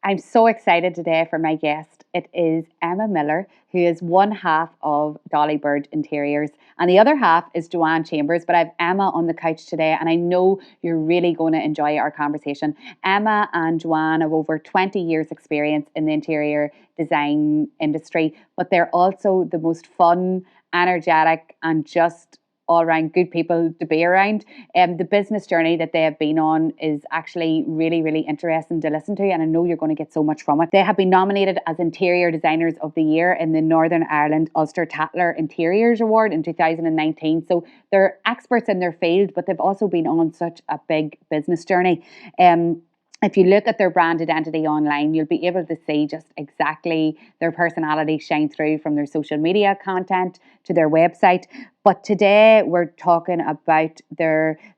I'm so excited today for my guest. It is Emma Miller, who is one half of Dollybird Interiors, and the other half is Joanne Chambers. But I have Emma on the couch today, and I know you're really going to enjoy our conversation. Emma and Joanne have over 20 years' experience in the interior design industry, but they're also the most fun, energetic, and just all around good people to be around. The business journey that they have been on is actually really, really interesting to listen to, and I know you're going to get so much from it. They have been nominated as Interior Designers of the Year in the Northern Ireland Ulster Tatler Interiors Award in 2019. So they're experts in their field, but they've also been on such a big business journey. If you look at their brand identity online, you'll be able to see just exactly their personality shine through from their social media content to their website. But today we're talking about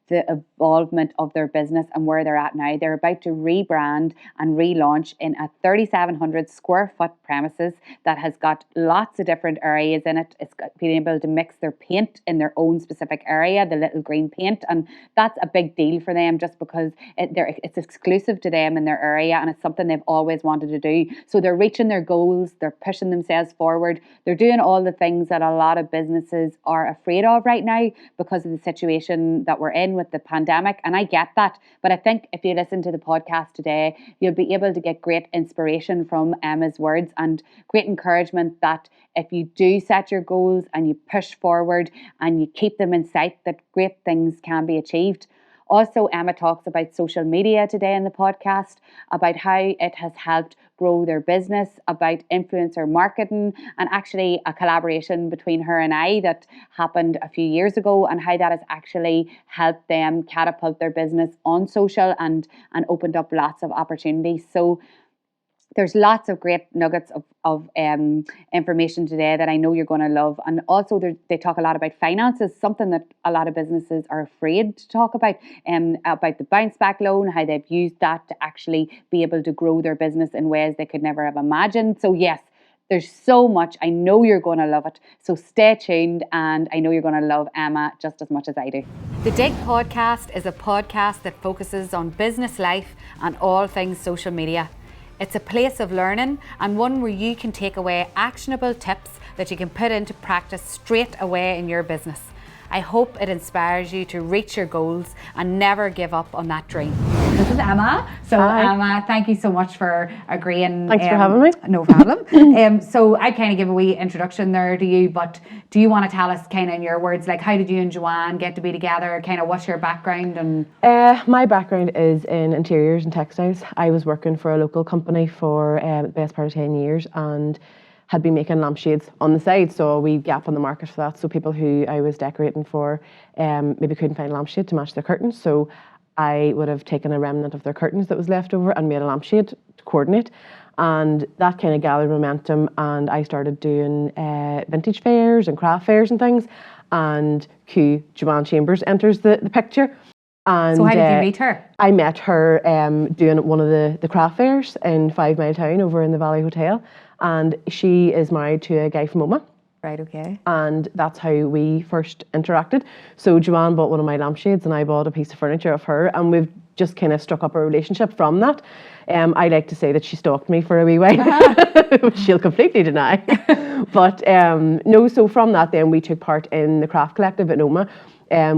the evolvement of their business and where they're at now. They're about to rebrand and relaunch in a 3,700 square foot premises that has got lots of different areas in it. It's got being able to mix their paint in their own specific area, the little green paint, and that's a big deal for them just because it's exclusive to them in their area, and it's something they've always wanted to do. So they're reaching their goals, they're pushing themselves forward, they're doing all the things that a lot of businesses are afraid of right now because of the situation that we're in with the pandemic, and I get that, but I think if you listen to the podcast today, you'll be able to get great inspiration from Emma's words and great encouragement that if you do set your goals and you push forward and you keep them in sight, that great things can be achieved. Also, Emma talks about social media today in the podcast, about how it has helped grow their business, about influencer marketing, and actually a collaboration between her and I that happened a few years ago, and how that has actually helped them catapult their business on social and opened up lots of opportunities. So there's lots of great nuggets of information today that I know you're going to love. And also they talk a lot about finances, something that a lot of businesses are afraid to talk about the bounce back loan, how they've used that to actually be able to grow their business in ways they could never have imagined. So yes, there's so much. I know you're going to love it. So stay tuned, and I know you're going to love Emma just as much as I do. The Dig Podcast is a podcast that focuses on business life and all things social media. It's a place of learning and one where you can take away actionable tips that you can put into practice straight away in your business. I hope it inspires you to reach your goals and never give up on that dream. This is Emma. So hi. Emma, thank you so much for agreeing. Thanks for having me. No problem. So I kind of give a wee introduction there to you, but do you want to tell us kind of in your words, like how did you and Joanne get to be together? Kind of what's your background? And my background is in interiors and textiles. I was working for a local company for the best part of 10 years and had been making lampshades on the side, so we gap on the market for that. So people who I was decorating for maybe couldn't find a lampshade to match their curtains, so I would have taken a remnant of their curtains that was left over and made a lampshade to coordinate, and that kind of gathered momentum, and I started doing vintage fairs and craft fairs and things, and Joanne Chambers enters the picture. And so how did you meet her? I met her doing one of the craft fairs in 5 Mile Town over in the Valley Hotel, and she is married to a guy from Oma. Right, okay. And that's how we first interacted. So Joanne bought one of my lampshades and I bought a piece of furniture of her, and we've just kind of struck up a relationship from that. I like to say that she stalked me for a wee while, which she'll completely deny. But no, so from that then we took part in the Craft Collective in Oma,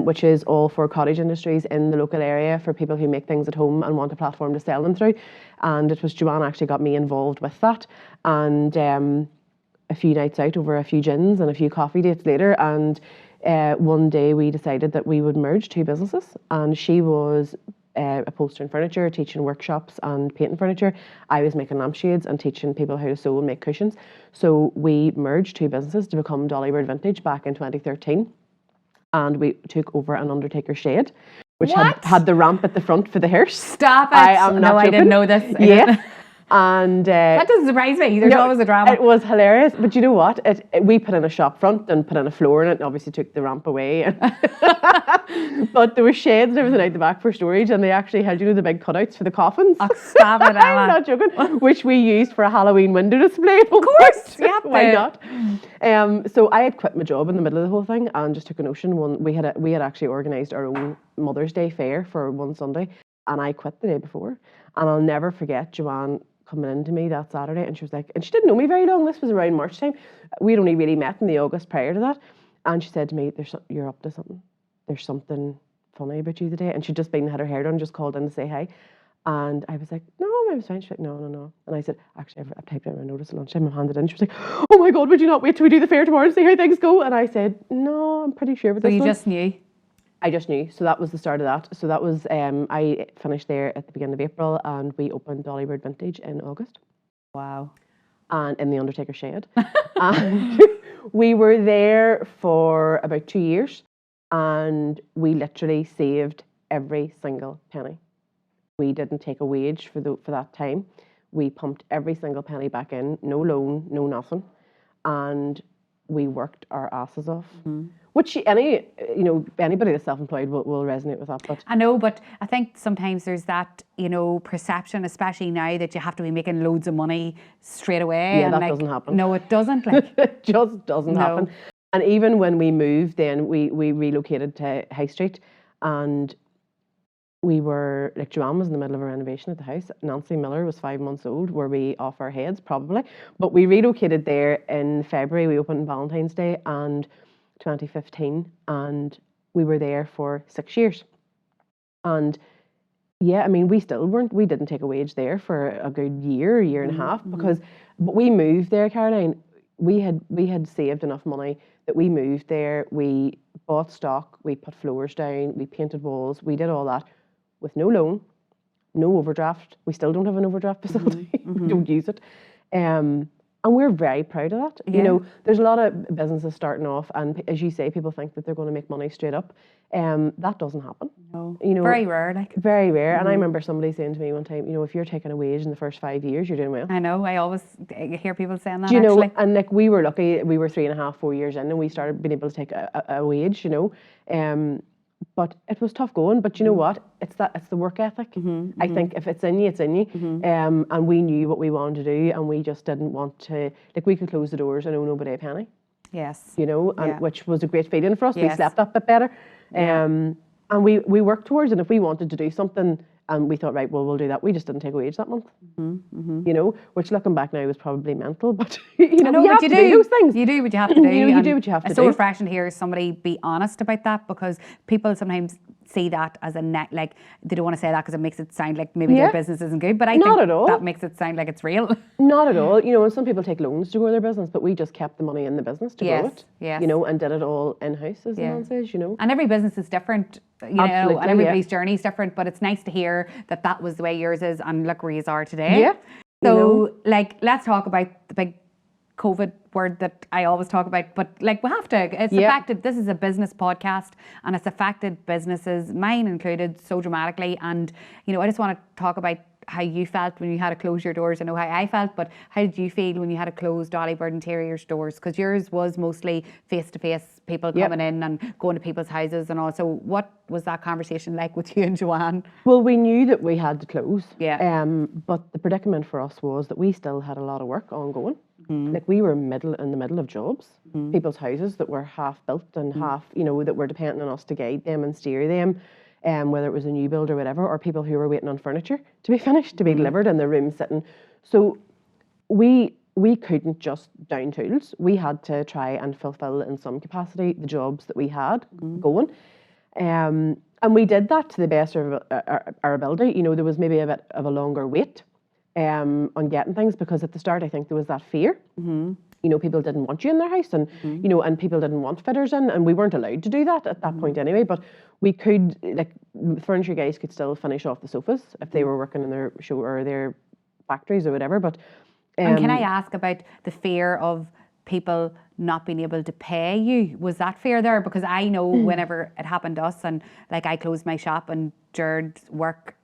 which is all for cottage industries in the local area for people who make things at home and want a platform to sell them through. And it was Joanne actually got me involved with that. And a few nights out over a few gins and a few coffee dates later, and one day we decided that we would merge two businesses, and she was upholstering furniture, teaching workshops and painting furniture. I was making lampshades and teaching people how to sew and make cushions. So we merged two businesses to become Dollybird Vintage back in 2013, and we took over an Undertaker shed, which had the ramp at the front for the hearse. Stop it! I am not joking. I didn't know this. Yeah. And that doesn't surprise me. There's always a drama. It was hilarious, but you know what? We put in a shop front and put in a floor in it, and obviously took the ramp away. But there were sheds and everything out the back for storage, and they actually had, the big cutouts for the coffins. Oh, stop it, Emma. I'm not joking. Which we used for a Halloween window display. Of course, yeah. Why not? So I had quit my job in the middle of the whole thing and just took a notion. We had actually organised our own Mother's Day fair for one Sunday, and I quit the day before. And I'll never forget Joanne coming into me that Saturday, and she was like, and she didn't know me very long. This was around March time. We'd only really met in the August prior to that, and she said to me, "You're up to something. There's something funny about you today." And she'd just had her hair done, just called in to say hi. And I was like, "No, I was fine." She's like, "No." And I said, "Actually, I've typed out my notice at lunchtime and handed in." She was like, "Oh my God, would you not wait till we do the fair tomorrow and see how things go?" And I said, "No, I'm pretty sure about So this you one." just knew? I just knew. So that was the start of that. So that was, I finished there at the beginning of April, and we opened Dollybird Vintage in August. Wow. And in the Undertaker shed. And we were there for about 2 years, and we literally saved every single penny. We didn't take a wage for that time. We pumped every single penny back in, no loan, no nothing, and we worked our asses off. Which anybody that's self-employed will resonate with that. But I know, but I think sometimes there's that, perception, especially now, that you have to be making loads of money straight away. yeah, and that doesn't happen. No, it doesn't. Like, It just doesn't happen. And even when we moved, then we relocated to High Street, and we were, like, Joanne was in the middle of a renovation at the house. Nancy Miller was 5 months old. Were we off our heads? Probably. But we relocated there in February. We opened on Valentine's Day and 2015, and we were there for 6 years. And yeah, I mean, we didn't take a wage there for a good year and a half, but we moved there, Caroline. We had saved enough money that we moved there. We bought stock, we put floors down, we painted walls, we did all that with no loan, no overdraft. We still don't have an overdraft facility. We don't use it. And we're very proud of that. Yeah. There's a lot of businesses starting off, and as you say, people think that they're going to make money straight up. That doesn't happen. No. Very rare, like. Very rare. And I remember somebody saying to me one time, if you're taking a wage in the first 5 years, you're doing well. I know. I always hear people saying that. Do you know? Actually. And like, we were lucky. We were 3.5, 4 years in, and we started being able to take a wage. But it was tough going. But you know what? It's the work ethic. I think if it's in you, it's in you. And we knew what we wanted to do, and we just didn't want to. Like, we could close the doors and owe nobody a penny. Yes. And which was a great feeling for us. Yes. We slept up a bit better. And we worked towards it. If we wanted to do something, and we thought, right, well, we'll do that. We just didn't take a wage that month. Which looking back now is probably mental, but you have to do those things. You do what you have to do. You do what you have to do. It's so refreshing to hear somebody be honest about that, because people sometimes see that as a net, like, they don't want to say that because it makes it sound like maybe their business isn't good, but I think that makes it sound like it's real. Not at all. And some people take loans to grow their business, but we just kept the money in the business to grow it. Yes. And did it all in-house, as the man says, And every business is different, Absolutely, and everybody's journey is different, but it's nice to hear that was the way yours is, and look where you are today. Yeah. So, like, let's talk about the big COVID word that I always talk about, but like, we have to. It's affected. This is a business podcast, and it's affected businesses, mine included, so dramatically. And I just want to talk about how you felt when you had to close your doors. I know how I felt, but how did you feel when you had to close Dollybird Interiors doors? Because yours was mostly face-to-face, people coming in and going to people's houses and all. So what was that conversation like with you and Joanne? Well, we knew that we had to close. Yeah. But the predicament for us was that we still had a lot of work ongoing. Like, we were in the middle of jobs, people's houses that were half built and half, that were depending on us to guide them and steer them. Whether it was a new build or whatever, or people who were waiting on furniture to be finished, to be delivered, in their room sitting. So we couldn't just down tools. We had to try and fulfill in some capacity the jobs that we had going. And we did that to the best of our ability. There was maybe a bit of a longer wait on getting things, because at the start I think there was that fear. People didn't want you in their house, and and people didn't want fitters in, and we weren't allowed to do that at that point anyway. But we could, like, furniture guys could still finish off the sofas if they were working in their show or their factories or whatever. But and can I ask about the fear of people not being able to pay you? Was that fear there? Because I know whenever it happened to us, and like, I closed my shop and Jared's work,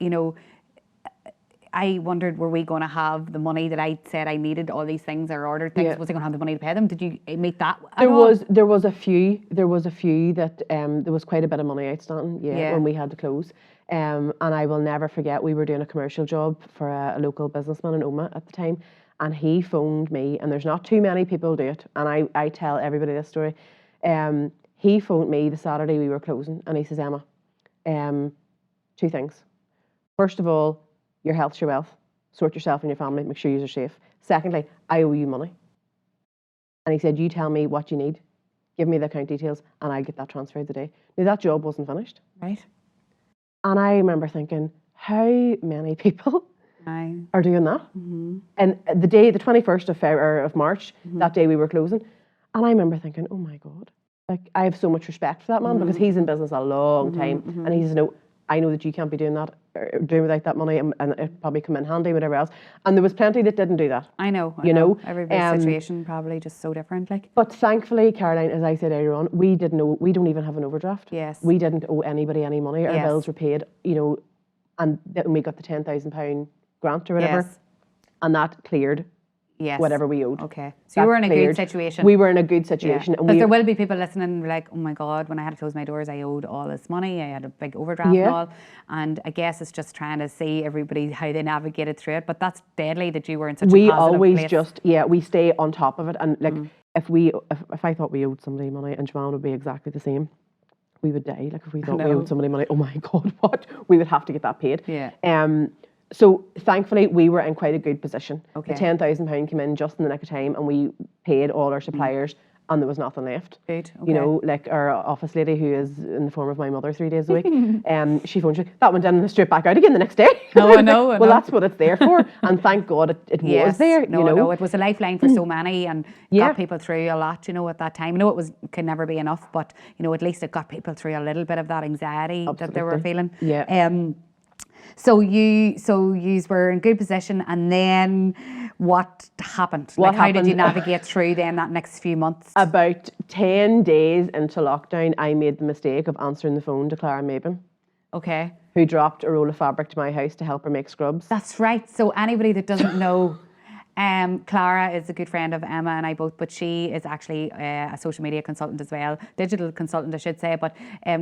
I wondered, were we going to have the money that I said I needed, all these things, or ordered things? Was I going to have the money to pay them? Did you meet that at all? There was a few that there was quite a bit of money outstanding, when we had to close. And I will never forget, we were doing a commercial job for a local businessman in Oma at the time, and he phoned me, and there's not too many people do it, and I tell everybody this story. He phoned me the Saturday we were closing, and he says, "Emma, two things. First of all, your health's your wealth. sort yourself and your family, make sure you're safe. Secondly, I owe you money. And he said, you tell me what you need, give me the account details, and I'll get that transferred today. Now, that job wasn't finished. Right. And I remember thinking, how many people are doing that? And the day, the 21st of February, of March, that day we were closing, and I remember thinking, oh my God, like, I have so much respect for that man because he's in business a long time, and he's, I know that you can't be doing that, or doing without that money, and it probably come in handy, whatever else. And there was plenty that didn't do that. I know. Everybody's situation probably just so different. Like, but thankfully, Caroline, as I said earlier on, we don't even have an overdraft. Yes. We didn't owe anybody any money. Our bills were paid, and then we got the £10,000 grant or whatever, and that cleared whatever we owed. Okay. So you were in a good situation. We were in a good situation. Because there will be people listening like, oh my God, when I had to close my doors, I owed all this money. I had a big overdraft and all. And I guess it's just trying to see everybody how they navigated through it. But that's deadly that you were in such a positive always place. we stay on top of it. And like, if I thought we owed somebody money, and Joanne would be exactly the same, we would die. Like, if we thought we owed somebody money, oh my God, what? We would have to get that paid. Yeah. So thankfully, we were in quite a good position. Okay. The £10,000 came in just in the nick of time, and we paid all our suppliers, and there was nothing left. Good. Okay. You know, like our office lady, who is in the form of my mother 3 days a week, she phoned, that went in and straight back out again the next day. No, I know. Well, that's what it's there for, and thank God it was there. No, it was a lifeline for so many, and got people through a lot. At that time, could never be enough, but at least it got people through a little bit of that anxiety that they were feeling. Yeah. So you were in good position, and then what happened? How did you navigate through then that next few months? About 10 days into lockdown, I made the mistake of answering the phone to Clara Mabin. Okay. Who dropped a roll of fabric to my house to help her make scrubs. That's right. So anybody that doesn't know, Clara is a good friend of Emma and I both, but she is actually a social media consultant as well, digital consultant I should say, but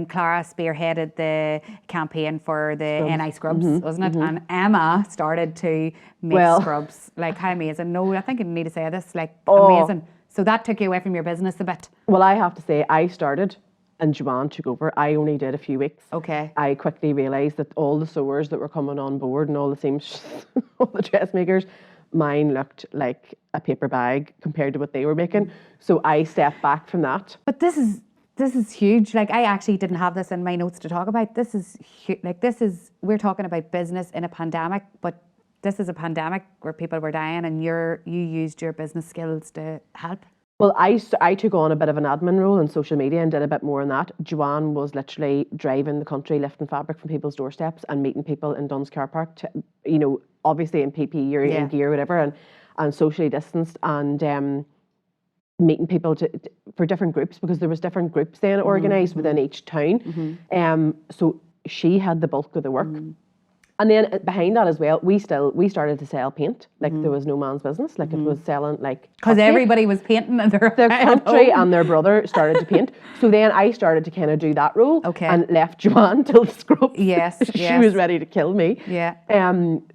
Clara spearheaded the campaign for the NI scrubs, wasn't it? And Emma started to make scrubs. Like, how amazing. No, I think I need to say this, amazing. So that took you away from your business a bit. Well, I have to say, I started and Joanne took over. I only did a few weeks. Okay. I quickly realised that all the sewers that were coming on board and all the seams, all the dressmakers, mine looked like a paper bag compared to what they were making. So I stepped back from that. But this is huge. Like, I actually didn't have this in my notes to talk about. This is we're talking about business in a pandemic, but this is a pandemic where people were dying, and you used your business skills to help. Well, I took on a bit of an admin role in social media and did a bit more on that. Joanne was literally driving the country, lifting fabric from people's doorsteps and meeting people in Dunn's car park, to, obviously in PPE or in gear or whatever, and socially distanced, and meeting people for different groups, because there was different groups then organised within each town. So she had the bulk of the work. And then behind that as well, we started to sell paint. Like, there was no man's business. Like, it was selling, like... Because everybody was painting in their country, and their brother started to paint. So then I started to kind of do that role. Okay. And left Joanne till the scrubs. Yes, She was ready to kill me. Yeah.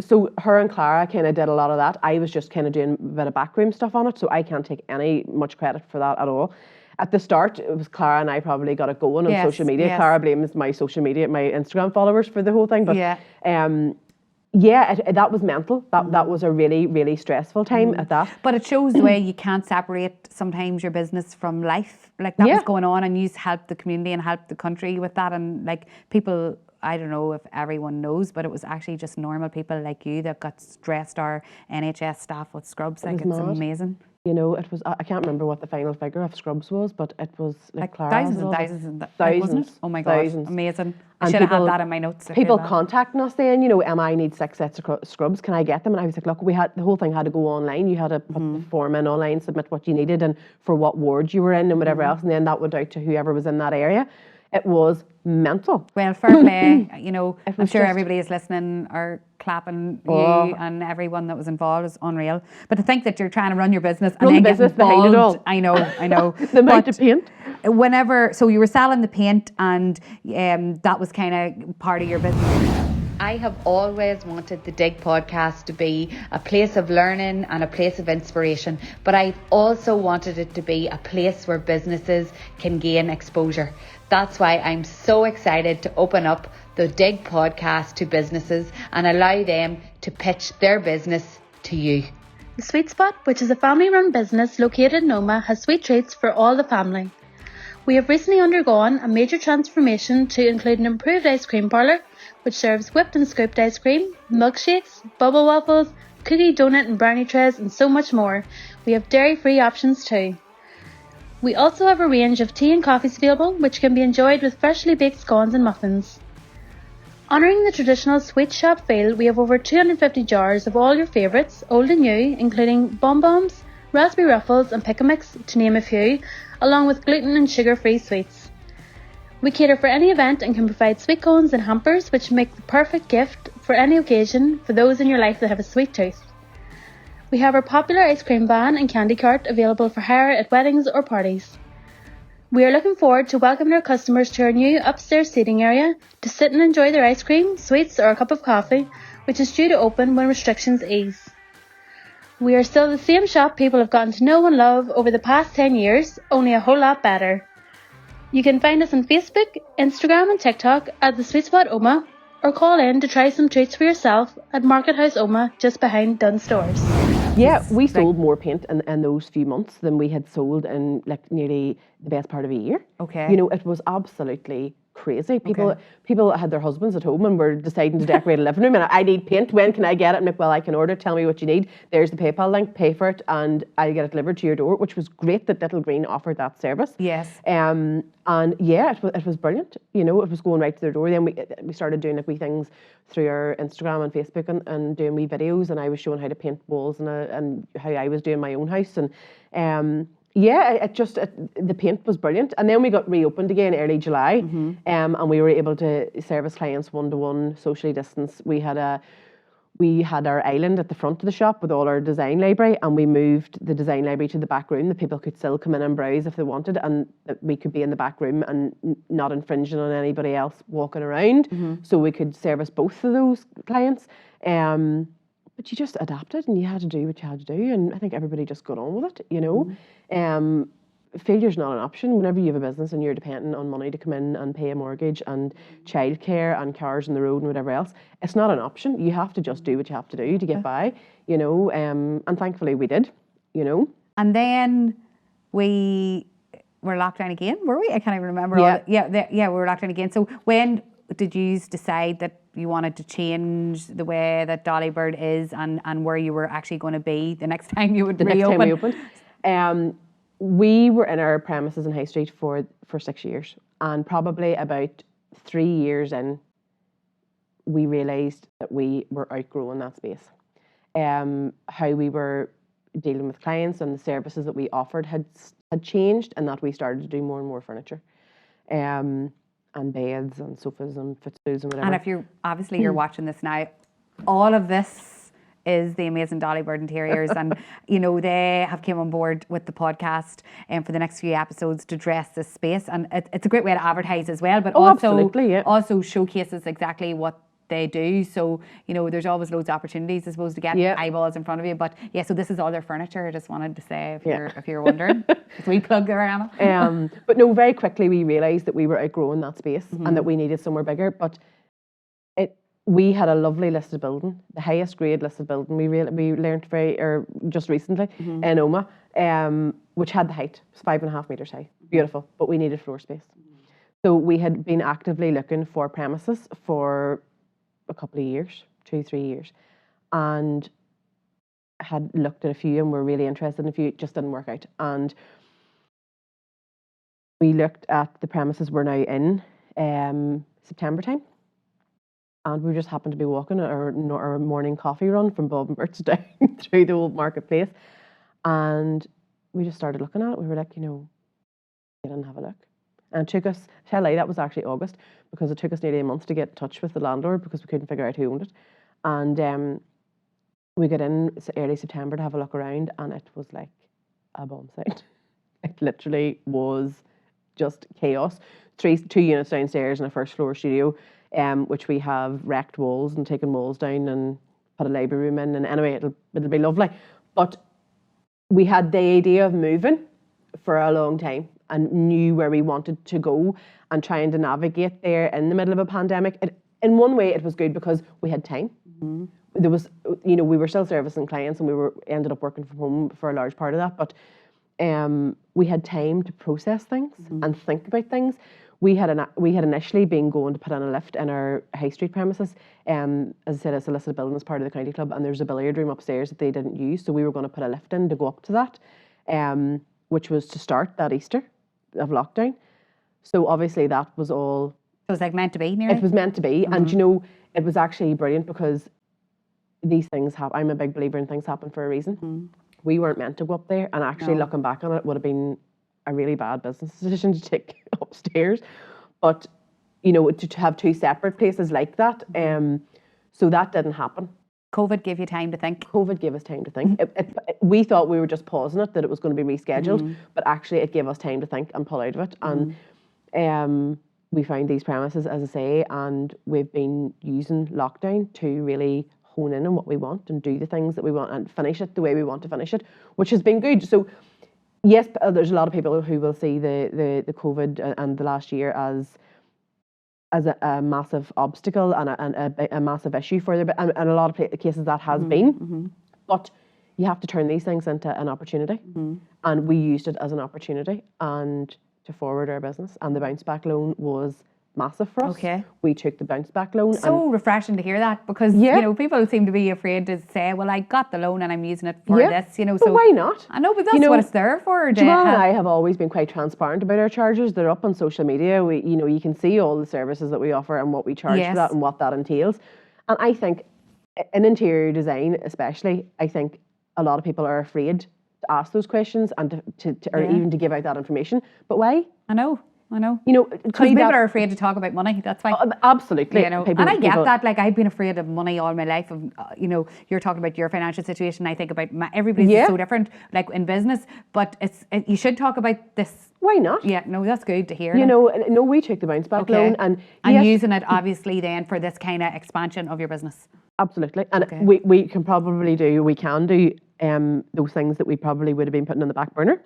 So her and Clara kind of did a lot of that. I was just kind of doing a bit of backroom stuff on it, so I can't take much credit for that at all. At the start, it was Clara and I probably got it going on social media. Yes. Clara blames my social media, my Instagram followers for the whole thing. But that was mental. That was a really, really stressful time at that. But it shows the way you can't separate sometimes your business from life. Like, that was going on, and you helped the community and helped the country with that. And like, people, I don't know if everyone knows, but it was actually just normal people like you that got dressed our NHS staff with scrubs. Like, it's amazing. It was, I can't remember what the final figure of scrubs was, but it was like thousands and thousands. Thousands. Oh my God, thousands. Amazing. I should have had that in my notes. People contacting us saying, Emma, I need 6 sets of scrubs. Can I get them? And I was like, look, the whole thing had to go online. You had to put the form in online, submit what you needed and for what ward you were in and whatever else. And then that went out to whoever was in that area. It was mental. Well, fair play. I'm sure everybody is listening or clapping you and everyone that was involved is unreal. But to think that you're trying to run your business and then get involved, behind it all. I know. The amount of paint. So you were selling the paint, and that was kind of part of your business. I have always wanted the Dig podcast to be a place of learning and a place of inspiration, but I've also wanted it to be a place where businesses can gain exposure. That's why I'm so excited to open up the Dig podcast to businesses and allow them to pitch their business to you. The Sweet Spot, which is a family-run business located in Oma, has sweet treats for all the family. We have recently undergone a major transformation to include an improved ice cream parlour, which serves whipped and scooped ice cream, milkshakes, bubble waffles, cookie, donut and brownie trays and so much more. We have dairy-free options too. We also have a range of tea and coffees available, which can be enjoyed with freshly baked scones and muffins. Honouring the traditional sweet shop feel, we have over 250 jars of all your favourites, old and new, including bonbons, raspberry ruffles and pick-a-mix, to name a few, along with gluten and sugar-free sweets. We cater for any event and can provide sweet cones and hampers, which make the perfect gift for any occasion for those in your life that have a sweet tooth. We have our popular ice cream van and candy cart available for hire at weddings or parties. We are looking forward to welcoming our customers to our new upstairs seating area to sit and enjoy their ice cream, sweets or a cup of coffee, which is due to open when restrictions ease. We are still the same shop people have gotten to know and love over the past 10 years, only a whole lot better. You can find us on Facebook, Instagram and TikTok at The Sweet Spot Oma, or call in to try some treats for yourself at Market House Oma, just behind Dunn Stores. Yeah, we sold more paint in those few months than we had sold in like nearly the best part of a year. Okay. You know, it was absolutely crazy. People had their husbands at home and were deciding to decorate a living room, and I need paint. When can I get it? And like, well, I can order. Tell me what you need. There's the PayPal link. Pay for it, and I'll get it delivered to your door. Which was great that Little Green offered that service. Yes. And yeah, it was brilliant. You know, it was going right to their door. Then we started doing like wee things through our Instagram and Facebook and doing wee videos, and I was showing how to paint walls and how I was doing my own house, and yeah, the paint was brilliant. And then we got reopened again early July, and we were able to service clients one-to-one, socially distanced. We had our island at the front of the shop with all our design library, and we moved the design library to the back room that people could still come in and browse if they wanted, and that we could be in the back room and not infringing on anybody else walking around. So we could service both of those clients. But you just adapted and you had to do what you had to do, and I think everybody just got on with it, you know. Failure's not an option. Whenever you have a business and you're dependent on money to come in and pay a mortgage and childcare and cars on the road and whatever else, it's not an option. You have to just do what you have to do to get by, you know, and thankfully we did, you know. And then we were locked down again, were we? I can't even remember. Yeah. We were locked down again. So when did you decide that you wanted to change the way that Dollybird is and where you were actually going to be the next time you would reopen? Next time we opened. We were in our premises in High Street for 6 years, and probably about 3 years in, we realised that we were outgrowing that space. How we were dealing with clients and the services that we offered had changed, and that we started to do more and more furniture. And beds and sofas and footstools and whatever. And if you're you're watching this now, all of this is the amazing Dollybird Interiors, and you know they have came on board with the podcast and for the next few episodes to dress this space, and it's a great way to advertise as well, but also showcases exactly what they do. So you know there's always loads of opportunities, I suppose, to get eyeballs in front of you. But yeah, so this is all their furniture. I just wanted to say if you're wondering, so we plug there, Emma. But no, very quickly we realised that we were outgrowing that space and that we needed somewhere bigger. But we had a lovely listed building, the highest grade listed building. We learned just recently in Oma, which had the height. It was 5.5 metres high, beautiful. But we needed floor space, so we had been actively looking for premises for a couple of years, 2-3 years, and had looked at a few and were really interested in a few. It just didn't work out, and we looked at the premises we're now in September time. And we just happened to be walking our morning coffee run from Bob and Bert's down through the old marketplace. And we just started looking at it. We were like, you know, get in and have a look. And it took us, that was actually August, because it took us nearly a month to get in touch with the landlord because we couldn't figure out who owned it. And we got in early September to have a look around, and it was like a bomb site. It literally was just chaos. Two units downstairs and a first floor studio. Which we have wrecked walls and taken walls down and put a library room in, and anyway it'll be lovely. But we had the idea of moving for a long time and knew where we wanted to go, and trying to navigate there in the middle of a pandemic. In one way it was good because we had time. there was, you know, we were still servicing clients and we were ended up working from home for a large part of that, but we had time to process things and think about things. We had initially been going to put in a lift in our high street premises. As I said, it's a listed building as part of the county club, and there's a billiard room upstairs that they didn't use, so we were going to put a lift in to go up to that, which was to start that Easter of lockdown. So obviously that was all. It was like meant to be, nearly. It was meant to be, and you know, it was actually brilliant because these things happen. I'm a big believer in things happen for a reason. We weren't meant to go up there, and actually looking back on it, would have been a really bad business decision to take upstairs. But you know, to have two separate places like that, so that didn't happen. COVID gave you time to think. COVID gave us time to think. We thought we were just pausing it, that it was going to be rescheduled, but actually it gave us time to think and pull out of it. And we found these premises, as I say, and we've been using lockdown to really hone in on what we want and do the things that we want and finish it the way we want to finish it, which has been good. So yes, there's a lot of people who will see the COVID and the last year as a massive obstacle and a massive issue for them, and a lot of cases that has been. But you have to turn these things into an opportunity, and we used it as an opportunity and to forward our business. And the bounce back loan was massive for us. Okay. We took the bounce back loan. So refreshing to hear that, because you know, people seem to be afraid to say, well, I got the loan and I'm using it for this, you know. But so why not? I know, but that's what it's there for. Joanne and I have always been quite transparent about our charges. They're up on social media. We, you know, you can see all the services that we offer and what we charge for that and what that entails. And I think in interior design especially, I think a lot of people are afraid to ask those questions and to or even to give out that information. But why? I know. You know, because people are afraid to talk about money. That's why. Absolutely. You know, and I get that. Like, I've been afraid of money all my life. Of you know, you're talking about your financial situation. I think about everybody's is so different. Like in business, but you should talk about this. Why not? Yeah, no, that's good to hear. You know, no, we took the bounce back loan and using it obviously then for this kind of expansion of your business. Absolutely, and we can do those things that we probably would have been putting on the back burner.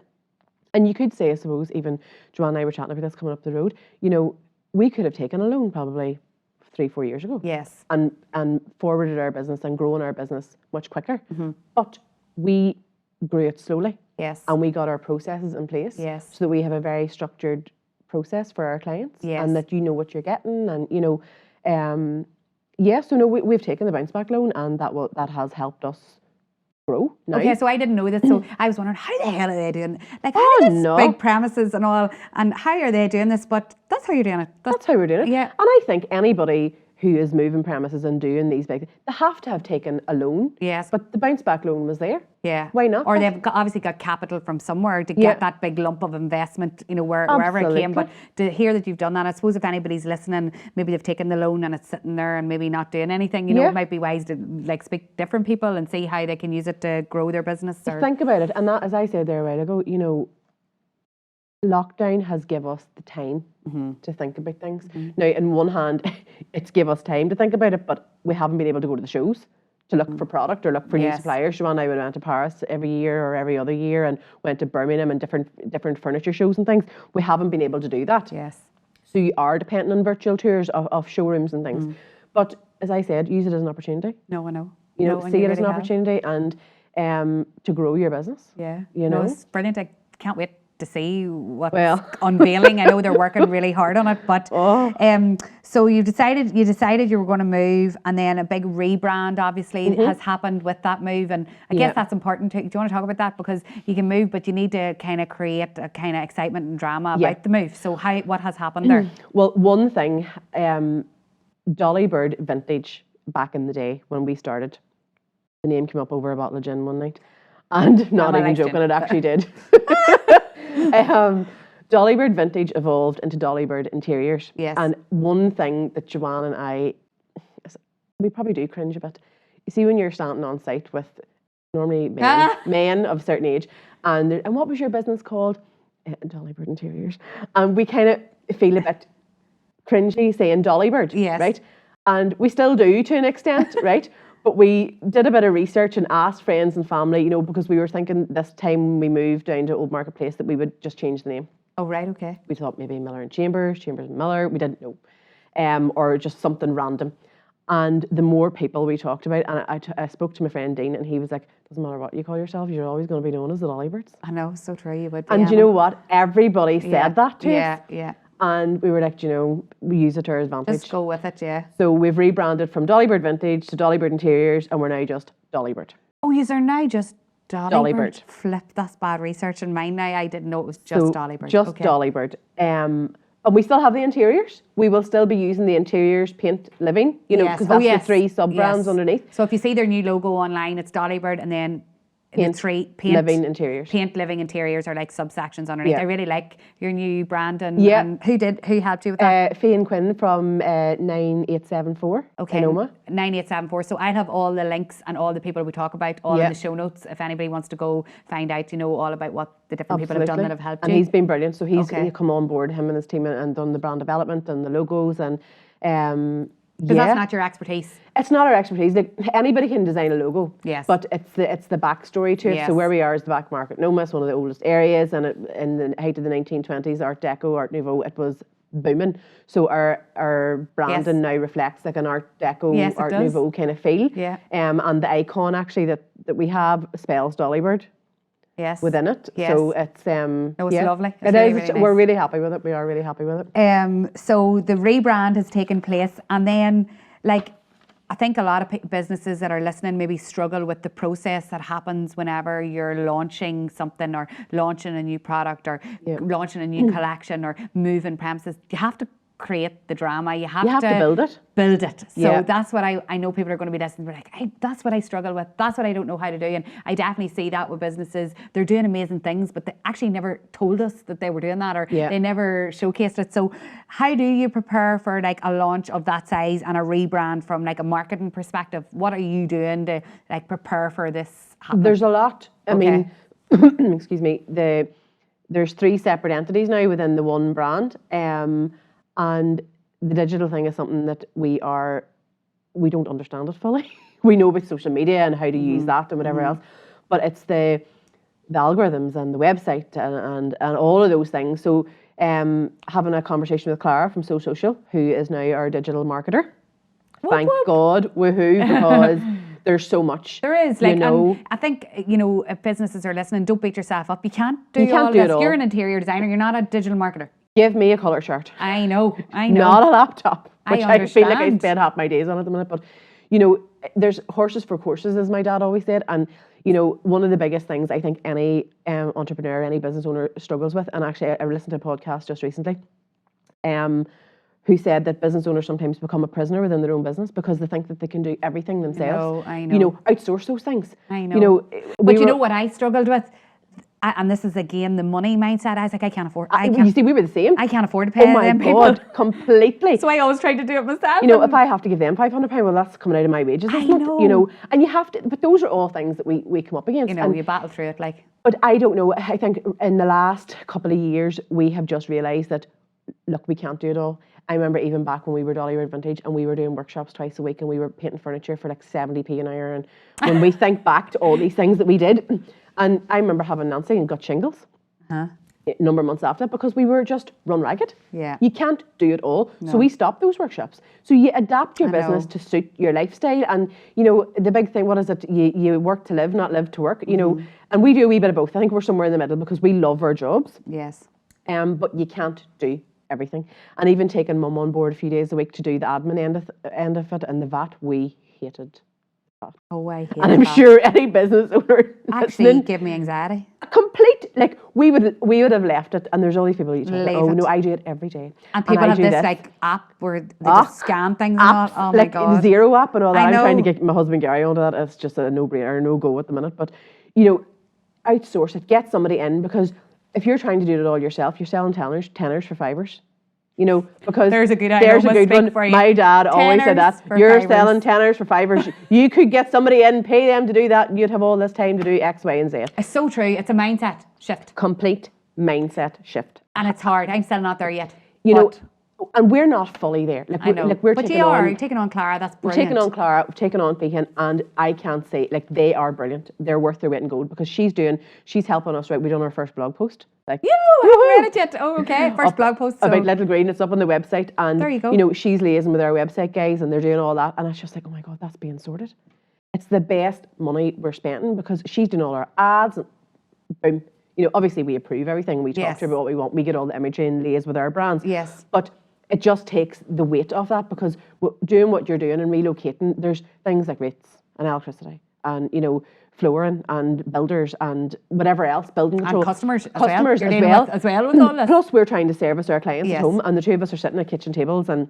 And you could say, I suppose, even Joanne and I were chatting about this coming up the road, you know, we could have taken a loan probably 3-4 years ago. Yes. And forwarded our business and grown our business much quicker. But we grew it slowly. Yes. And we got our processes in place. Yes. So that we have a very structured process for our clients. Yes. And that you know what you're getting. And, you know, so no, we've taken the bounce back loan, and that has helped us grow now. Okay, so I didn't know this, so I was wondering, how the hell are they doing? Like, how are these big premises and all, and how are they doing this? But that's how you're doing it. That's how we're doing it. Yeah. And I think anybody who is moving premises and doing these big, they have to have taken a loan. Yes. But the bounce back loan was there. Yeah. Why not? Or they've obviously got capital from somewhere to get that big lump of investment, you know, wherever it came. But to hear that you've done that, I suppose if anybody's listening, maybe they've taken the loan and it's sitting there and maybe not doing anything, you know, it might be wise to like speak to different people and see how they can use it to grow their business. Or think about it. And that, as I said there a while ago, you know, lockdown has given us the time to think about things. Now, in one hand, it's give us time to think about it, but we haven't been able to go to the shows to look for product or look for new suppliers. Joanne and I went to Paris every year or every other year and went to Birmingham and different furniture shows and things. We haven't been able to do that. Yes. So you are dependent on virtual tours of showrooms and things. But as I said, use it as an opportunity. No, I know. You know, see it as an opportunity and to grow your business. Yeah. You know, it's brilliant. I can't wait to see what's unveiling. I know they're working really hard on it, but so you decided you were going to move, and then a big rebrand obviously has happened with that move, and I guess that's important. Do you want to talk about that, because you can move, but you need to kind of create a kind of excitement and drama about the move. So what has happened there? Well, one thing, Dollybird Vintage back in the day when we started, the name came up over a bottle of gin one night, and not even joking, it actually did. Dollybird Vintage evolved into Dollybird Interiors. Yes. And one thing that Joanne and I, we probably do cringe a bit. You see, when you're standing on site with normally men of a certain age, and what was your business called? Dollybird Interiors. And we kind of feel a bit cringy saying Dollybird, right? And we still do to an extent, right? But we did a bit of research and asked friends and family, you know, because we were thinking this time we moved down to Old Marketplace that we would just change the name. Oh, right, okay. We thought maybe Miller and Chambers and Miller. We didn't know. Or just something random. And the more people we talked about, and I spoke to my friend Dean, and he was like, doesn't matter what you call yourself, you're always going to be known as the Dollybirds. I know, so true, you would be. And do you know what? Everybody said that to us. Yeah. And we were like, you know, we use it to our advantage. Just go with it, yeah. So we've rebranded from Dollybird Vintage to Dollybird Interiors, and we're now just Dollybird. Oh, you are now just Dollybird. Flip, that's bad research in mine now. I didn't know it was just Dollybird. Just Dollybird. And we still have the interiors. We will still be using the interiors, paint, living, you know, because that's the three sub-brands underneath. So if you see their new logo online, it's Dollybird, and then Paint, the three living interiors. Paint, living interiors are like subsections underneath. Yeah. I really like your new brand. And who helped you with that? Faye and Quinn from 9874 in Oma. 9874. So I'll have all the links and all the people we talk about, all in the show notes, if anybody wants to go find out, you know, all about what the different people have done that have helped you. And he's been brilliant. So he's come on board, him and his team, and done the brand development and the logos and because that's not your expertise. It's not our expertise. Like, anybody can design a logo. Yes. But it's the backstory to it. Yes. So where we are is the back market. Noma is one of the oldest areas, and in the height of the 1920s, Art Deco, Art Nouveau, it was booming. So our branding now reflects like an Art Deco, Art Nouveau kind of feel. Yeah. And the icon actually that we have spells Dollybird. Yes. Within it. Yes. So it's it's lovely. It's really, really nice. We're really happy with it. We are really happy with it. So the rebrand has taken place, and then like I think a lot of businesses that are listening maybe struggle with the process that happens whenever you're launching something or launching a new product or launching a new collection or moving premises. You have to create the drama. You have to build it. Build it. So that's what I know people are going to be listening. They're like, hey, that's what I struggle with. That's what I don't know how to do. And I definitely see that with businesses. They're doing amazing things, but they actually never told us that they were doing that, or they never showcased it. So how do you prepare for like a launch of that size and a rebrand from like a marketing perspective? What are you doing to like prepare for this happening? There's a lot. I mean, excuse me, there's 3 separate entities now within the one brand. And the digital thing is something that we don't understand it fully. We know about social media and how to use that and whatever else, but it's the algorithms and the website and all of those things. So having a conversation with Clara from So Social, who is now our digital marketer. Thank God, woohoo, because there's so much. There is, like, I think, you know, if businesses are listening, don't beat yourself up. You can't do all this. You're an interior designer. You're not a digital marketer. Give me a colour chart. I know. Not a laptop, which I feel like I spend half my days on at the minute. But, you know, there's horses for courses, as my dad always said. And, you know, one of the biggest things I think any entrepreneur, any business owner struggles with, and actually I listened to a podcast just recently, who said that business owners sometimes become a prisoner within their own business because they think that they can do everything themselves. I know. You know, outsource those things. I know. You know, but you know what I struggled with? And this is again the money mindset. I was like, I can't afford. You see, we were the same. I can't afford to pay them people. Oh my God, completely. So I always tried to do it myself. You know, if I have to give them £500, well, that's coming out of my wages, isn't it? You know, and you have to. But those are all things that we come up against. You know, you battle through it, like. But I don't know. I think in the last couple of years, we have just realised that, look, we can't do it all. I remember even back when we were Dollybird Vintage and we were doing workshops twice a week and we were painting furniture for like 70p an hour. And when we think back to all these things that we did, and I remember having Nancy and got shingles a number of months after that because we were just run ragged. Yeah. You can't do it all. No. So we stopped those workshops. So you adapt your business to suit your lifestyle. And, you know, the big thing, what is it? You work to live, not live to work, you know. And we do a wee bit of both. I think we're somewhere in the middle because we love our jobs. Yes. But you can't do everything. And even taking mum on board a few days a week to do the admin end of it and the VAT, we hated that. Oh, I hate And I'm sure any business owner actually give me anxiety. Complete, like we would have left it, and there's all these people you talk about, oh no, I do it every day. And people have this like app where they just scan things and all. Oh like my God. Zero app and all that. I know. I'm trying to get my husband Gary onto that. It's just a no-brainer, no-go at the minute. But, you know, outsource it, get somebody in, because if you're trying to do it all yourself, you're selling tenors for fivers. You know, because there's a good one. For you. My dad always said that. You're fivers. selling tenors for fivers. You could get somebody in, pay them to do that, and you'd have all this time to do X, Y, and Z. It's so true. It's a mindset shift. Complete mindset shift. And it's hard. I'm still not there yet. You know, And we're not fully there. Like, I know. We're but taking you are on, taking on Clara. That's we're brilliant. taking on Clara, we've taken on Fihan, and I can't say, like, they are brilliant. They're worth their weight in gold because she's helping us, right? We've done our first blog post. Like, I haven't read it yet. Oh, okay. First blog post. About Little Green. It's up on the website. And, there you go. You know, she's liaising with our website guys and they're doing all that. And it's just like, oh my God, that's being sorted. It's the best money we're spending because she's doing all our ads and boom. You know, obviously we approve everything. We talk to her about what we want. We get all the imagery and liaise with our brands. Yes. But it just takes the weight off that because doing what you're doing and relocating, there's things like rates and electricity and, you know, flooring and builders and whatever else, building control. And customers as well with all this. Plus we're trying to service our clients at home and the two of us are sitting at kitchen tables and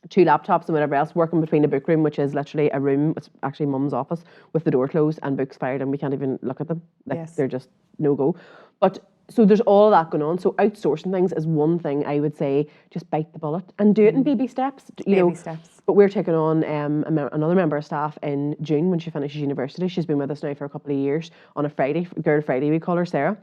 2 laptops and whatever else, working between a book room, which is literally a room, it's actually mum's office, with the door closed and books fired and we can't even look at them. Like they're just no go. But so there's all of that going on. So outsourcing things is one thing I would say, just bite the bullet and do it in baby steps. Baby steps. But we're taking on another member of staff in June when she finishes university. She's been with us now for a couple of years on a Friday, Girl Friday, we call her Sarah.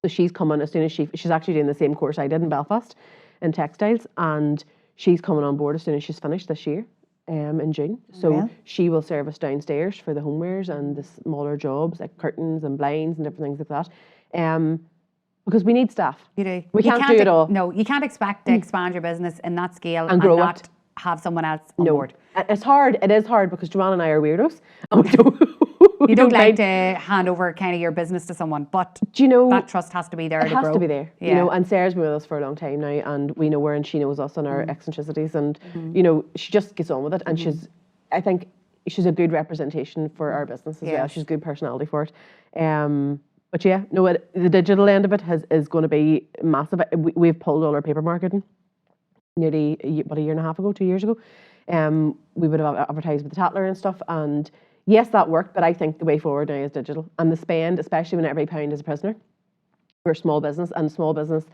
So she's coming as soon as she's actually doing the same course I did in Belfast in textiles, and she's coming on board as soon as she's finished this year in June. So she will serve us downstairs for the homewares and the smaller jobs like curtains and blinds and different things like that. Because we need staff. You do. We can't do it all. No, you can't expect to expand your business in that scale and grow not it. Have someone else on board. It's hard. It is hard because Joanne and I are weirdos. And you don't like to hand over kind of your business to someone, but do you know, that trust has to be there to grow. It has to be there. Yeah. You know, and Sarah's been with us for a long time now and we know her and she knows us and our eccentricities and, you know, she just gets on with it and I think she's a good representation for our business as well. She's a good personality for it. But yeah, no, the digital end of it is going to be massive. We've pulled all our paper marketing nearly about a year and a half ago, 2 years ago. We would have advertised with the Tatler and stuff. And yes, that worked, but I think the way forward now is digital. And the spend, especially when every pound is a prisoner, for small business. And small business,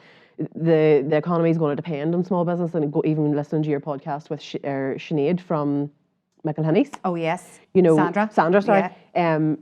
the economy is going to depend on small business. And even listening to your podcast with Sinead from McElhinney's. Oh, yes. You know, Sandra, sorry. Yeah.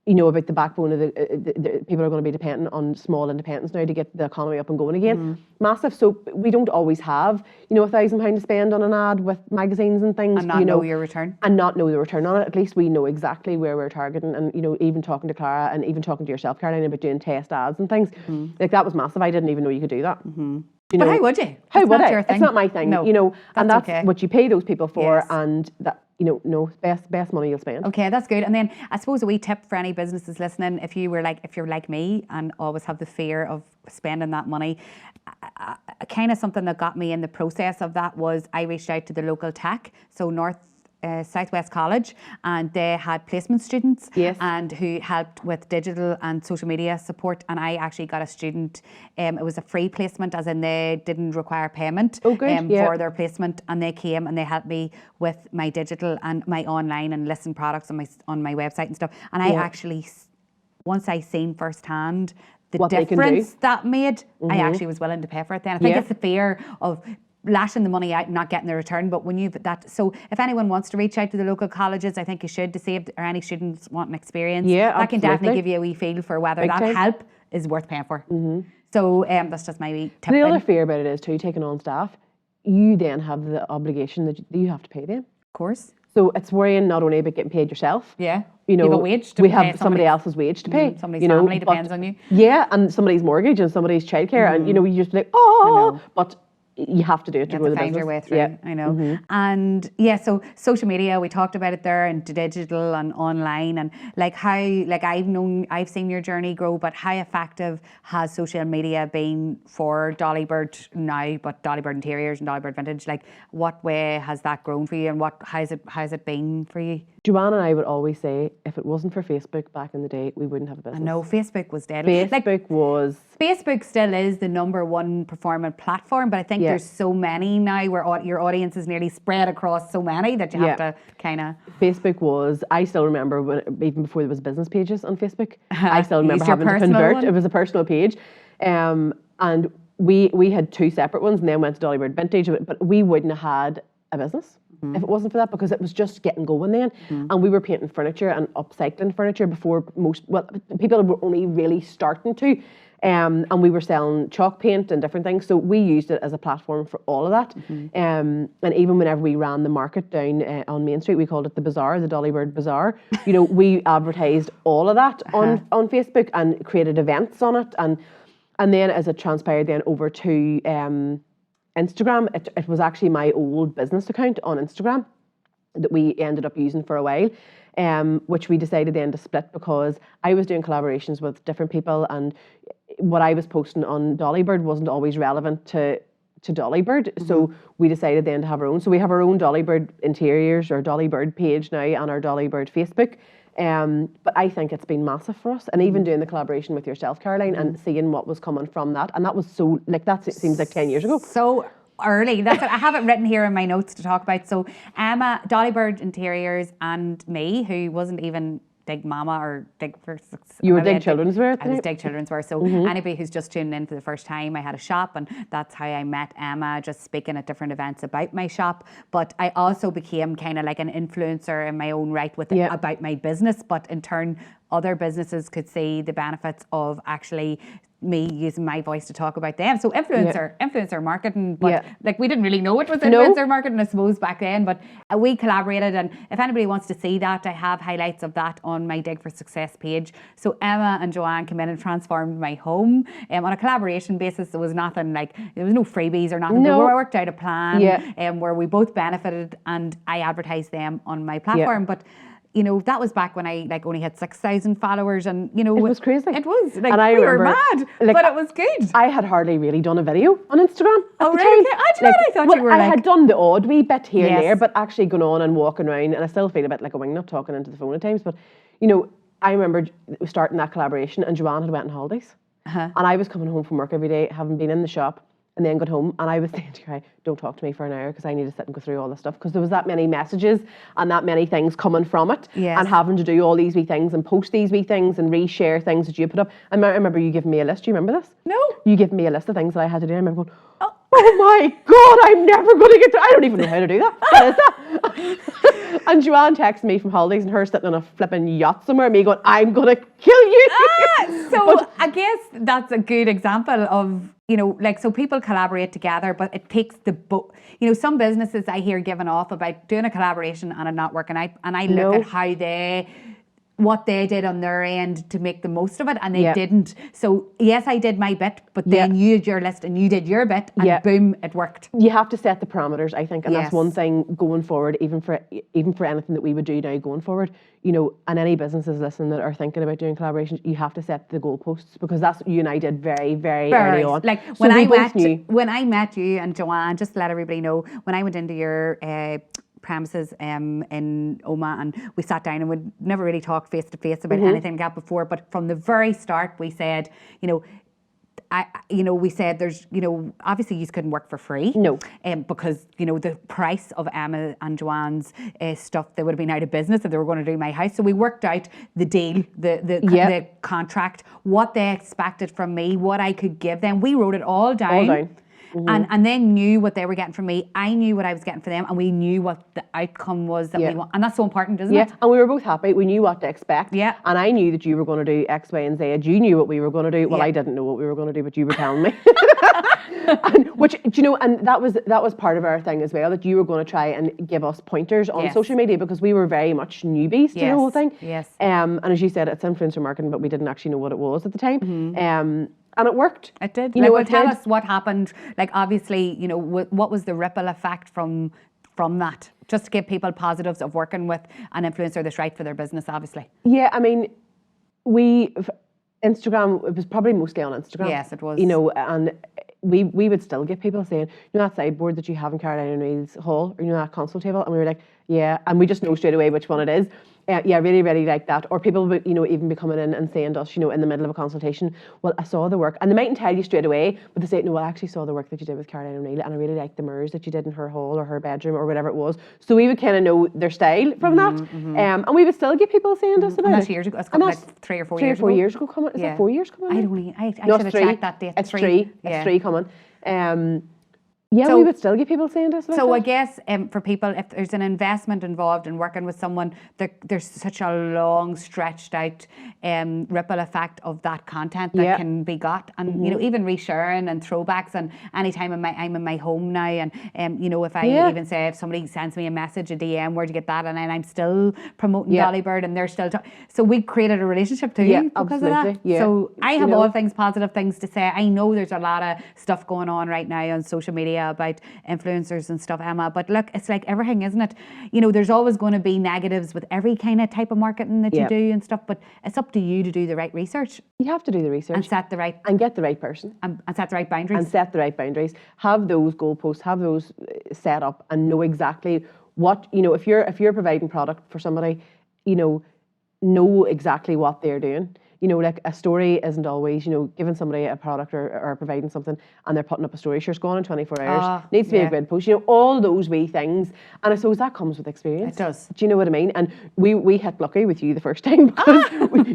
You know, about the backbone of the people are going to be dependent on small independents now to get the economy up and going again. Massive. So we don't always have, you know, £1,000 to spend on an ad with magazines and things. And not know your return. And not know the return on it. At least we know exactly where we're targeting. And, you know, even talking to Clara and even talking to yourself, Caroline, about doing test ads and things. Like that was massive. I didn't even know you could do that. You but how would you? How would I? Your thing. It's not my thing. No, you know, and that's okay. what you pay those people for and that. You know, no, best money you'll spend. Okay, that's good. And then I suppose a wee tip for any businesses listening, if you're like me and always have the fear of spending that money, kind of something that got me in the process of that was I reached out to the local tech, so Southwest College, and they had placement students and who helped with digital and social media support, and I actually got a student, it was a free placement as in they didn't require payment for their placement, and they came and they helped me with my digital and my online and listen products on my website and stuff, and I actually, once I seen firsthand the difference that made, I actually was willing to pay for it then. I think it's the fear of lashing the money out and not getting the return, but when you've so if anyone wants to reach out to the local colleges, I think you should, to see if or any students want an experience. That can definitely give you a wee feel for whether that help is worth paying for. So that's just my wee tip. The other fear about it is too, taking on staff, you then have the obligation that you have to pay them. Of course. So it's worrying not only about getting paid yourself. Yeah. You know, you have a wage to we pay have somebody else's wage to pay. Somebody's family depends on you. Yeah, and somebody's mortgage and somebody's childcare, and you know, you just be like, but you have to do it to grow the business. Find your way through. I know. And so social media, we talked about it there, and digital and online, and like how, like I've seen your journey grow, but how effective has social media been for Dollybird now, but Dollybird Interiors and Dollybird Vintage? Like, what way has that grown for you, and what how's it been for you? Joanne and I would always say, if it wasn't for Facebook back in the day, we wouldn't have a business. I know, Facebook was deadly. Facebook still is the #1 performing platform, but I think there's so many now where your audience is nearly spread across so many that you have to kind of... Facebook was, I still remember when, even before there was business pages on Facebook, I still remember having to convert. One? It was a personal page. And we had 2 separate ones and then went to Dollybird Vintage, but we wouldn't have had a business if it wasn't for that, because it was just getting going then. And we were painting furniture and upcycling furniture before people were only really starting to. And we were selling chalk paint and different things. So we used it as a platform for all of that. And even whenever we ran the market down on Main Street, we called it the Bazaar, the Dollybird Bazaar. You know, we advertised all of that on Facebook and created events on it. And then as it transpired then over to Instagram, it was actually my old business account on Instagram that we ended up using for a while. Which we decided then to split because I was doing collaborations with different people, and what I was posting on Dollybird wasn't always relevant to Dollybird. So we decided then to have our own. So we have our own Dollybird Interiors or Dollybird page now on our Dollybird Facebook. But I think it's been massive for us, and even doing the collaboration with yourself, Caroline, and seeing what was coming from that, and that was so that seems like 10 years ago. So early. That's what I have it written here in my notes to talk about. So Emma, Dollybird Interiors, and me, who wasn't even Dig Mama or Dig for Success. You were Dig Children's Wear. I was Dig Children's Wear. So anybody who's just tuning in for the first time, I had a shop, and that's how I met Emma, just speaking at different events about my shop. But I also became kind of like an influencer in my own right with about my business. But in turn, other businesses could see the benefits of actually me using my voice to talk about them. So influencer marketing, but like we didn't really know it was influencer marketing, I suppose, back then, but we collaborated, and if anybody wants to see that, I have highlights of that on my Dig for Success page. So Emma and Joanne came in and transformed my home on a collaboration basis. There was nothing like, there was no freebies or nothing. We worked out a plan where we both benefited, and I advertised them on my platform. But you know, that was back when I only had 6,000 followers, and you know, it was crazy. It was like, and we were mad, but it was good. I had hardly really done a video on Instagram. Oh, really? I thought you were I had done the odd wee bit here and there, but actually going on and walking around, and I still feel a bit like a wingnut talking into the phone at times. But you know, I remember starting that collaboration, and Joanne had went on holidays, and I was coming home from work every day, having been in the shop. And then got home, and I was saying to her, don't talk to me for an hour because I need to sit and go through all this stuff, because there was that many messages and that many things coming from it, and having to do all these wee things and post these wee things and reshare things that you put up. And I remember you giving me a list. Do you remember this? No. You gave me a list of things that I had to do. I remember going, oh my God, I'm never going to get to, I don't even know how to do that. What is that? And Joanne texted me from holidays, and her sitting on a flipping yacht somewhere, and me going, I'm going to kill you. So I guess that's a good example of, you know, like, so people collaborate together, but it takes you know, some businesses I hear giving off about doing a collaboration and it not working out, and I look at how what they did on their end to make the most of it, and they didn't. So yes, I did my bit, but then you did your list and you did your bit, and boom, it worked. You have to set the parameters, I think, and that's one thing going forward, even for anything that we would do now going forward, you know, and any businesses listening that are thinking about doing collaborations, you have to set the goalposts, because that's what you and I did very, very early on. Like so when I met you and Joanne, just to let everybody know, when I went into your premises in Oma, and we sat down, and we'd never really talked face to face about anything like that before, but from the very start we said, you know, we said there's, you know, obviously you couldn't work for free. No. Because, you know, the price of Emma and Joanne's stuff, they would have been out of business if they were going to do my house. So we worked out the deal, the contract, what they expected from me, what I could give them. We wrote it all down. And they knew what they were getting from me. I knew what I was getting for them, and we knew what the outcome was that we want. And that's so important, isn't it? Yeah, and we were both happy. We knew what to expect. Yeah. And I knew that you were going to do X, Y, and Z. You knew what we were going to do. Well, I didn't know what we were going to do, but you were telling me. Which, do you know, and that was part of our thing as well, that you were going to try and give us pointers on social media, because we were very much newbies to the whole thing. Yes. And as you said, it's influencer marketing, but we didn't actually know what it was at the time. And it worked. It did. You know, well, tell us what happened. Like, obviously, you know, what was the ripple effect from that? Just to give people positives of working with an influencer that's right for their business, obviously. Yeah, I mean, Instagram, it was probably mostly on Instagram. Yes, it was. You know, and we would still get people saying, you know, that sideboard that you have in Caroline O'Neill's hall, or you know, that console table, and we were like, yeah, and we just know straight away which one it is. Yeah, really, really like that. Or people would, you know, even be coming in and saying to us, you know, in the middle of a consultation, well, I saw the work. And they mightn't tell you straight away, but they say, no, I actually saw the work that you did with Caroline O'Neill, and I really liked the mirrors that you did in her hall or her bedroom or whatever it was. So we would kind of know their style from that. And we would still get people saying to us about and that's years ago. It's coming like 3 or 4 years ago. 3 or 4 years ago coming. Is it 4 years coming? I should have checked that date. It's 3. It's 3 coming. Yeah, So- we would still get people saying this. Like So that. I guess for people, if there's an investment involved in working with someone, there's such a long, stretched out ripple effect of that content that Yeah. can be got, and you know, even resharing and throwbacks. And anytime I'm in my home now, and you know, if I even say if somebody sends me a message, a DM, where'd you get that, and then I'm still promoting Dollybird, and they're still so we created a relationship too because of that. Yeah. So I have You know. all things positive things to say. I know there's a lot of stuff going on right now on social media about influencers and stuff, Emma, but look, it's like everything, isn't it? You know, there's always going to be negatives with every kind of type of marketing that you do and stuff, but it's up to you to do the right research You have to do the research and set the right and get the right person and set the right boundaries. and set the right boundaries. Have those goalposts, have those set up, and know exactly what, you know, if you're providing product for somebody, you know exactly what they're doing. You know, like a story isn't always, you know, giving somebody a product or providing something and they're putting up a story. Sure, it's gone in 24 hours. Needs to be a grid post. You know, all those wee things. And I suppose that comes with experience. It does. Do you know what I mean? And we hit lucky with you the first time because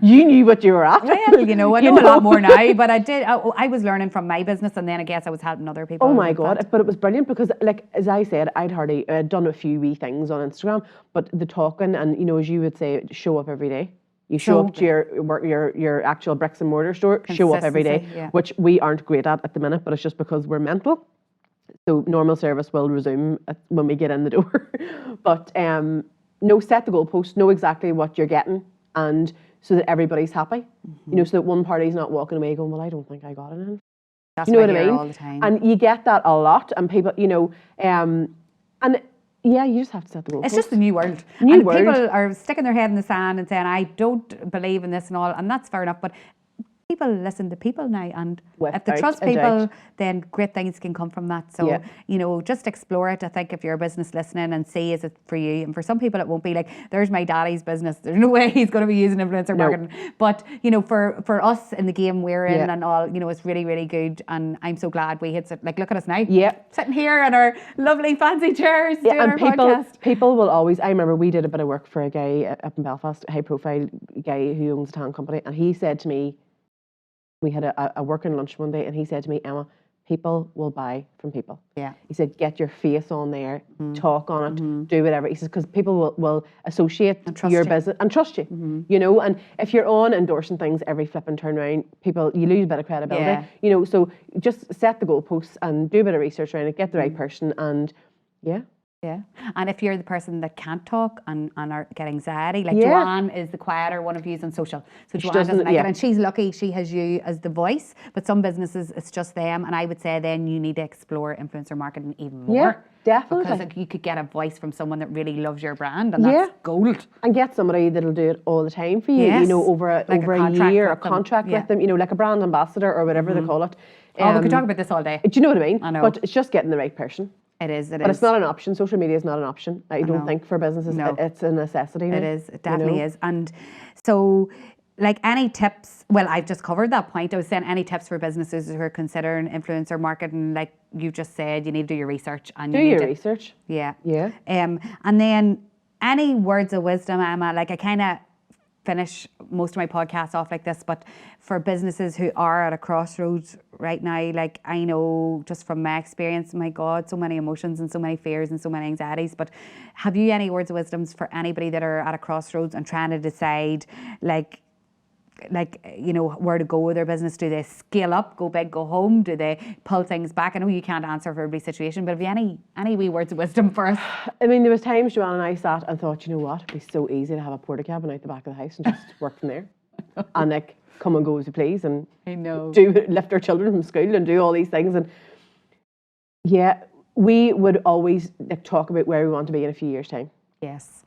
you knew what you were at. Well, you know, I know a lot more now, but I was learning from my business, and then I guess I was helping other people. Oh my God, but it was brilliant because, like, as I said, I'd done a few wee things on Instagram, but the talking and, you know, as you would say, show up every day. You show up to your actual bricks and mortar store, show up every day, which we aren't great at the minute, but it's just because we're mental. So normal service will resume when we get in the door. But no, set the goalpost, know exactly what you're getting, and so that everybody's happy. You know, so that one party's not walking away going, well, I don't think I got it in. That's you know what I I mean? All the time. And you get that a lot, and people, you know, and yeah, you just have to set the goalpost. It's just a new world. World. People are sticking their head in the sand and saying, I don't believe in this and all, and that's fair enough, but people listen to people now, and if they trust people, then great things can come from that. So, you know, just explore it. I think if you're a business listening and see, is it for you? And for some people, it won't be like, there's my daddy's business. There's no way he's going to be using influencer marketing. But, you know, for us in the game we're in and all, you know, it's really, really good. And I'm so glad we hit it. Like, look at us now. Sitting here in our lovely fancy chairs doing our podcast. People will always, I remember we did a bit of work for a guy up in Belfast, a high profile guy who owns a tan company. And he said to me, we had a working lunch one day, and he said to me, Emma, people will buy from people. He said, get your face on there, talk on it, do whatever. He says, because people will associate your business and trust you, you know, and if you're on endorsing things every flip and turn around, you lose a bit of credibility, you know, so just set the goalposts and do a bit of research around it, get the right person, and and if you're the person that can't talk and get anxiety, like Joanne is the quieter one of you on social. So Joanne doesn't like it, and she's lucky she has you as the voice, but some businesses it's just them, and I would say then you need to explore influencer marketing even more. Definitely. Because like, you could get a voice from someone that really loves your brand, and that's gold. And get somebody that'll do it all the time for you, you know, over a year, a contract with them, you know, like a brand ambassador or whatever they call it. We could talk about this all day. Do you know what I mean? I know. But it's just getting the right person. It is. But it's not an option. Social media is not an option. I don't think for businesses. It's a necessity now. It is. It definitely is. And so, like, any tips? Well, I've just covered that point. I was saying any tips for businesses who are considering influencer marketing, like you just said, you need to do your research. And do your research. Yeah. Yeah. And then any words of wisdom, Emma? Like, I kind of finish most of my podcasts off like this, but for businesses who are at a crossroads right now, like I know just from my experience, my God, so many emotions and so many fears and so many anxieties, but have you any words of wisdoms for anybody that are at a crossroads and trying to decide like, you know, where to go with their business? Do they scale up, go big, go home? Do they pull things back? I know you can't answer for every situation, but have you any wee words of wisdom for us? I mean, there was times Joanne and I sat and thought, you know what, it'd be so easy to have a porta cabin out the back of the house and just work from there. And like, come and go as you please, and lift our children from school and do all these things. And yeah, we would always like talk about where we want to be in a few years' time. Yes.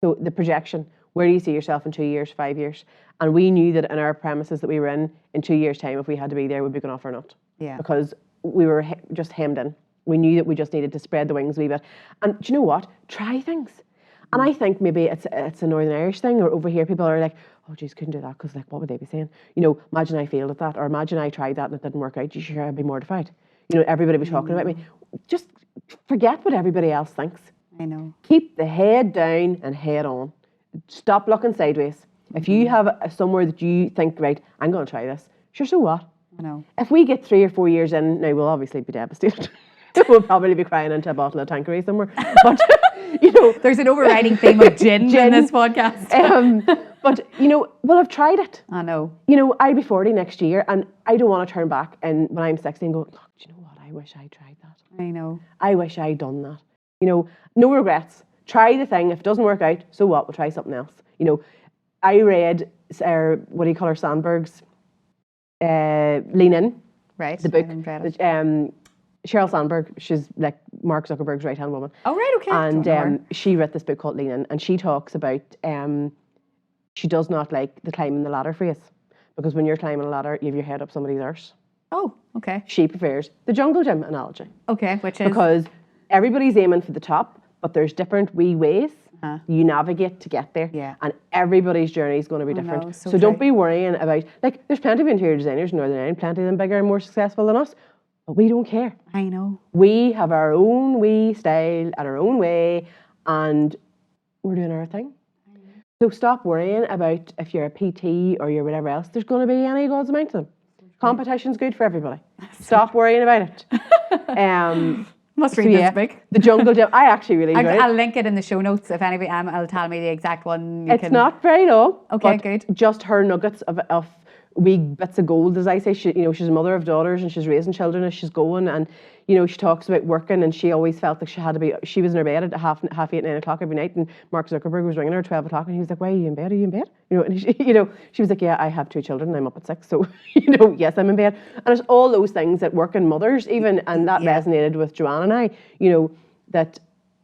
So the projection, where do you see yourself in 2 years, 5 years? And we knew that in our premises that we were in 2 years' time, if we had to be there, we'd be going off or not. Yeah. Because we were just hemmed in. We knew that we just needed to spread the wings a wee bit. And do you know what? Try things. And I think maybe it's a Northern Irish thing, or over here people are like, oh geez, couldn't do that because like what would they be saying? You know, imagine I failed at that, or imagine I tried that and it didn't work out. You sure I'd be mortified. You know, everybody was talking about me. Just forget what everybody else thinks. I know. Keep the head down and head on. Stop looking sideways. If you have somewhere that you think, right, I'm going to try this, sure, so what? I know. If we get 3 or 4 years in, now we'll obviously be devastated. We'll probably be crying into a bottle of Tanqueray somewhere. But, you know. There's an overriding theme of gin in this podcast. But, you know, well, I've tried it. I know. You know, I'll be 40 next year and I don't want to turn back and when I'm 60 and go, look, do you know what? I wish I tried that. I know. I wish I'd done that. You know, no regrets. Try the thing. If it doesn't work out, so what? We'll try something else. You know, I read, what do you call her, Sandberg's Lean In. Right. The book. Sheryl Sandberg, she's like Mark Zuckerberg's right-hand woman. Oh, right, okay. And she wrote this book called Lean In, and she talks about, she does not like the climbing the ladder phase, because when you're climbing a ladder, you have your head up somebody's arse. Oh, okay. She prefers the jungle gym analogy. Okay, which is? Because everybody's aiming for the top, but there's different wee ways you navigate to get there. Yeah. And everybody's journey is going to be different. No, so don't be worrying about, like, there's plenty of interior designers in Northern Ireland, plenty of them bigger and more successful than us, but we don't care. I know. We have our own wee style and our own way, and we're doing our thing. So stop worrying about if you're a PT or you're whatever else. There's going to be any God's amount of them. Competition's good for everybody. Stop worrying about it. Must read this book. The jungle gym. I actually really enjoy it. I'll link it in the show notes if anybody will tell me the exact one. It's not very long. Okay, but good. Just her nuggets of wee bits of gold, as I say. She, you know, she's a mother of daughters and she's raising children as she's going. And you know, she talks about working, and she always felt like she had to be. She was in her bed at half 8, 9 o'clock every night, and Mark Zuckerberg was ringing her at 12 o'clock, and he was like, "Why are you in bed? Are you in bed?" You know, and she was like, "Yeah, I have 2 children, and I'm up at 6, so you know, yes, I'm in bed." And it's all those things that working mothers even, and that resonated with Joanne and I. You know that,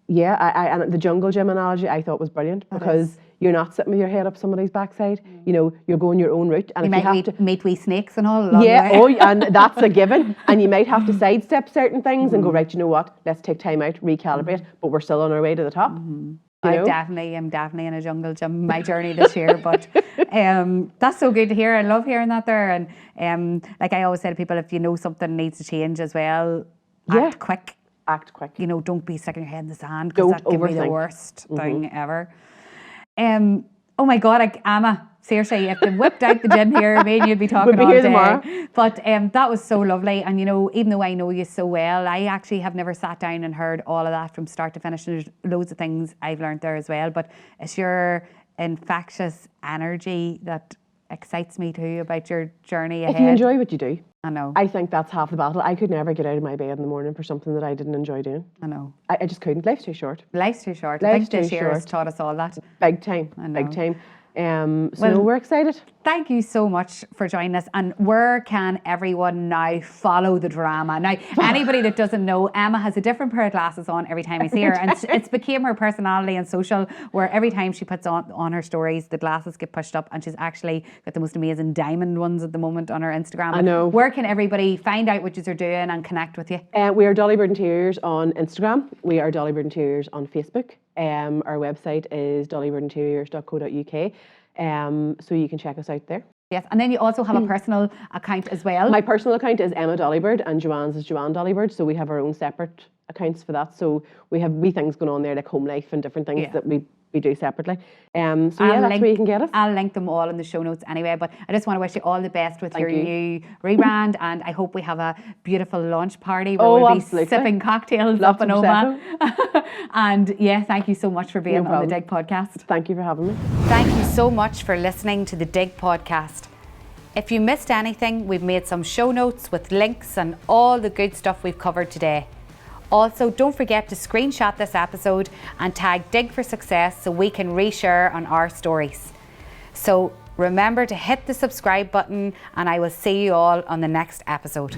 and the jungle gym analogy I thought was brilliant because you're not sitting with your head up somebody's backside. You know, you're going your own route. And you if might you meet wee snakes and all along the way. And that's a given. And you might have to sidestep certain things and go, right, you know what, let's take time out, recalibrate, but we're still on our way to the top. I'm definitely in a jungle gym, my journey this year, but that's so good to hear. I love hearing that there. And like I always say to people, if you know something needs to change as well, act quick. Act quick. You know, don't be sticking your head in the sand, because that could be the worst thing ever. Oh my God, Emma, seriously, if they whipped out the gin here, me and you'd be talking all day. Tomorrow. But that was so lovely. And you know, even though I know you so well, I actually have never sat down and heard all of that from start to finish. And there's loads of things I've learned there as well. But it's your infectious energy that excites me too about your journey ahead. If you enjoy what you do. I know. I think that's half the battle. I could never get out of my bed in the morning for something that I didn't enjoy doing. I know. I just couldn't. Life's too short. Life's too short. I think this year has taught us all that. Big time. I know. Big time. So we're excited. Thank you so much for joining us. And where can everyone now follow the drama? Now, anybody that doesn't know, Emma has a different pair of glasses on every time I see her. And it's became her personality on social, where every time she puts on her stories, the glasses get pushed up, and she's actually got the most amazing diamond ones at the moment on her Instagram. I know. Where can everybody find out what you're doing and connect with you? We are Dollybird Interiors on Instagram. We are Dollybird Interiors on Facebook. Our website is dollybirdinteriors.co.uk. So you can check us out there. Yes, and then you also have a personal account as well. My personal account is Emma Dollybird, and Joanne's is Joanne Dollybird. So we have our own separate accounts for that. So we have wee things going on there, like home life and different things that we do separately. That's where you can get us. I'll link them all in the show notes anyway. But I just want to wish you all the best with your new rebrand, and I hope we have a beautiful launch party where we'll be sipping cocktails up in Oma. And thank you so much for being on the Dig podcast. Thank you for having me. Thank you so much for listening to the Dig podcast. If you missed anything, we've made some show notes with links and all the good stuff we've covered today. Also, don't forget to screenshot this episode and tag Dig for Success so we can reshare on our stories. So remember to hit the subscribe button, and I will see you all on the next episode.